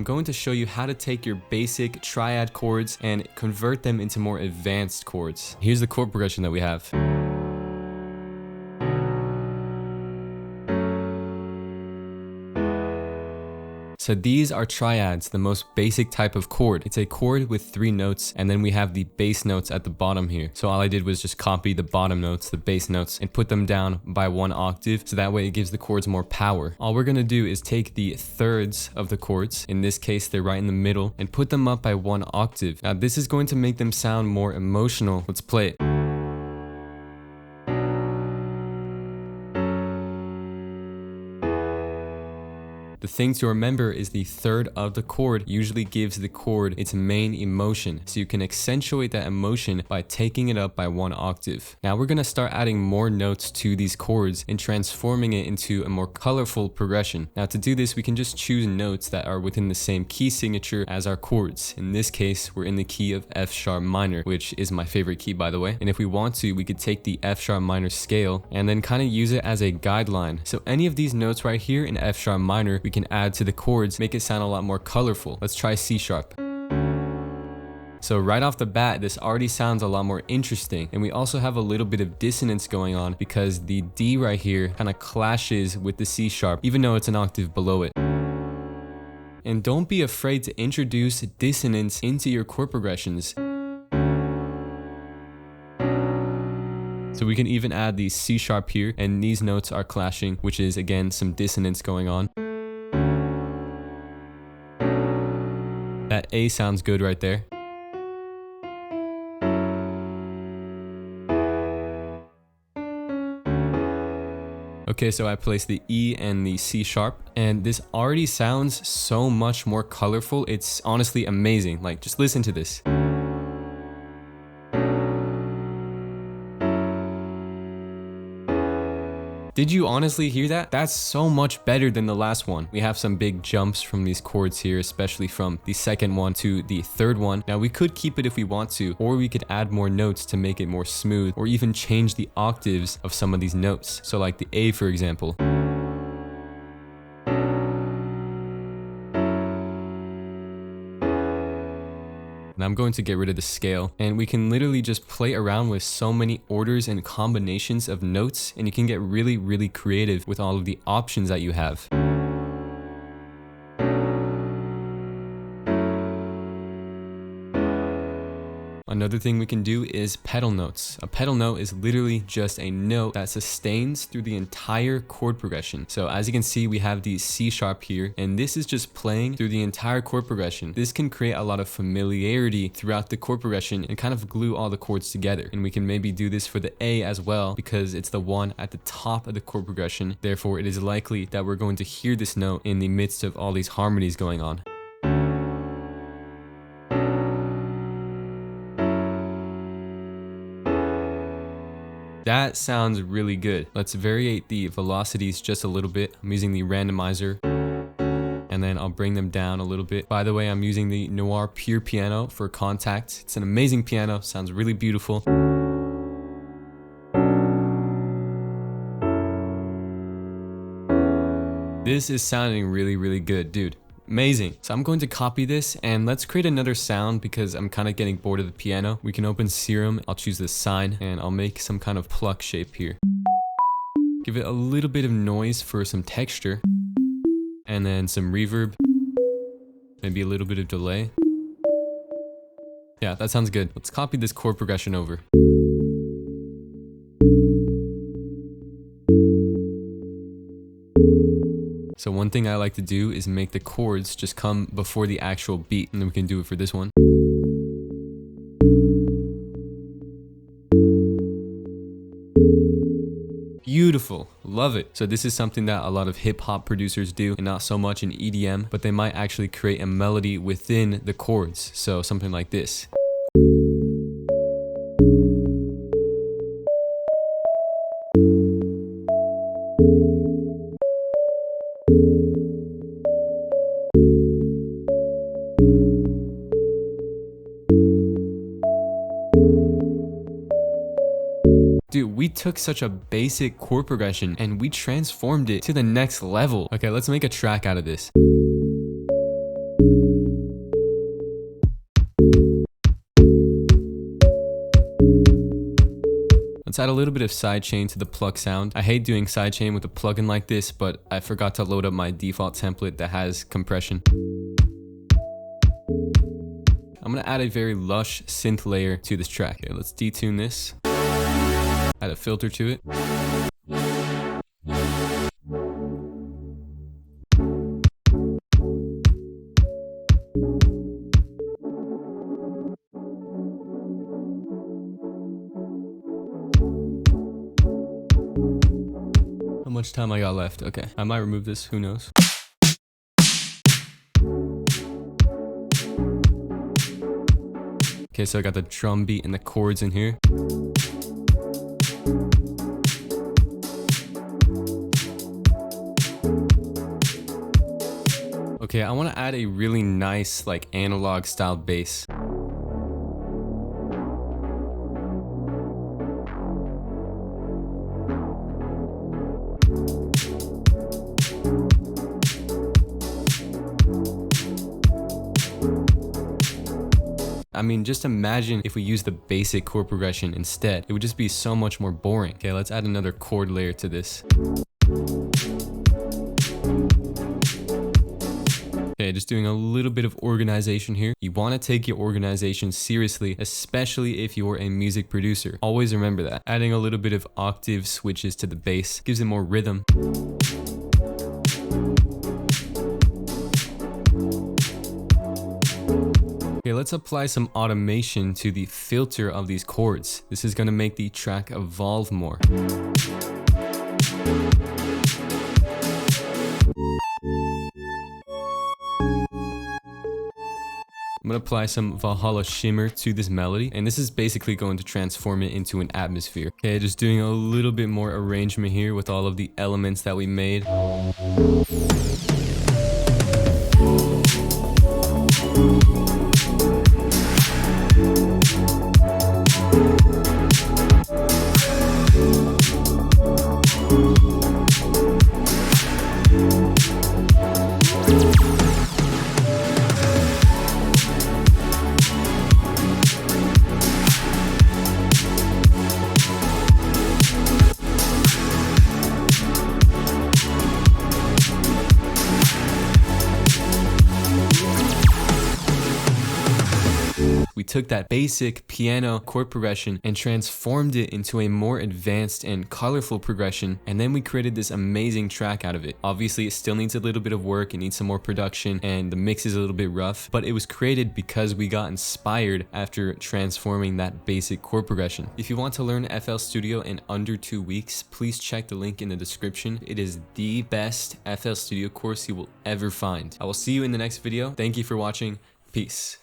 I'm going to show you how to take your basic triad chords and convert them into more advanced chords. Here's the chord progression that we have. So these are triads, the most basic type of chord. It's a chord with 3 notes, and then we have the bass notes at the bottom here. So all I did was just copy the bottom notes, the bass notes, and put them down by 1 octave, so that way it gives the chords more power. All we're gonna do is take the thirds of the chords, in this case they're right in the middle, and put them up by 1 octave. Now this is going to make them sound more emotional. Let's play it. The thing to remember is the third of the chord usually gives the chord its main emotion, so you can accentuate that emotion by taking it up by 1 octave. Now we're gonna start adding more notes to these chords and transforming it into a more colorful progression. Now to do this, we can just choose notes that are within the same key signature as our chords. In this case, we're in the key of F sharp minor, which is my favorite key, by the way. And if we want to, we could take the F sharp minor scale and then kind of use it as a guideline. So any of these notes right here in F sharp minor, we can add to the chords, make it sound a lot more colorful. Let's try C sharp. So right off the bat, this already sounds a lot more interesting. And we also have a little bit of dissonance going on because the D right here kind of clashes with the C sharp, even though it's an octave below it. And don't be afraid to introduce dissonance into your chord progressions. So we can even add the C sharp here, and these notes are clashing, which is again some dissonance going on. That A sounds good right there. Okay, so I placed the E and the C sharp, and this already sounds so much more colorful. It's honestly amazing. Like, just listen to this. Did you honestly hear that? That's so much better than the last one. We have some big jumps from these chords here, especially from the second one to the third one. Now we could keep it if we want to, or we could add more notes to make it more smooth, or even change the octaves of some of these notes. So like the A, for example. And I'm going to get rid of the scale, and we can literally just play around with so many orders and combinations of notes, and you can get really, really creative with all of the options that you have. Another thing we can do is pedal notes. A pedal note is literally just a note that sustains through the entire chord progression. So as you can see, we have the C sharp here, and this is just playing through the entire chord progression. This can create a lot of familiarity throughout the chord progression and kind of glue all the chords together. And we can maybe do this for the A as well, because it's the one at the top of the chord progression. Therefore, it is likely that we're going to hear this note in the midst of all these harmonies going on. That sounds really good. Let's variate the velocities just a little bit. I'm using the randomizer, and then I'll bring them down a little bit. By the way, I'm using the Noir Pure piano for contact. It's an amazing piano, sounds really beautiful. This is sounding really, really good, dude. Amazing. So I'm going to copy this, and let's create another sound because I'm kind of getting bored of the piano. We can open Serum. I'll choose the sine, and I'll make some kind of pluck shape here. Give it a little bit of noise for some texture, and then some reverb, maybe a little bit of delay. Yeah, that sounds good. Let's copy this chord progression over. So one thing I like to do is make the chords just come before the actual beat, and then we can do it for this one. Beautiful, love it. So this is something that a lot of hip hop producers do, and not so much in EDM, but they might actually create a melody within the chords. So something like this. Dude, we took such a basic chord progression and we transformed it to the next level. Okay, let's make a track out of this. Let's add a little bit of sidechain to the Pluck sound. I hate doing sidechain with a plugin like this, but I forgot to load up my default template that has compression. I'm gonna add a very lush synth layer to this track. Okay, let's detune this. Add a filter to it. How much time I got left? Okay, I might remove this, who knows? Okay, so I got the drum beat and the chords in here. Okay, I want to add a really nice, like, analog style bass. I mean, just imagine if we use the basic chord progression instead. It would just be so much more boring. Okay, let's add another chord layer to this. Okay, just doing a little bit of organization here. You want to take your organization seriously, especially if you're a music producer. Always remember that. Adding a little bit of octave switches to the bass gives it more rhythm. Okay, let's apply some automation to the filter of these chords. This is going to make the track evolve more. I'm going to apply some Valhalla shimmer to this melody, and this is basically going to transform it into an atmosphere. Okay, just doing a little bit more arrangement here with all of the elements that we made. We took that basic piano chord progression and transformed it into a more advanced and colorful progression, and then we created this amazing track out of it. Obviously, it still needs a little bit of work, it needs some more production, and the mix is a little bit rough, but it was created because we got inspired after transforming that basic chord progression. If you want to learn FL Studio in under 2 weeks, please check the link in the description. It is the best FL Studio course you will ever find. I will see you in the next video. Thank you for watching. Peace.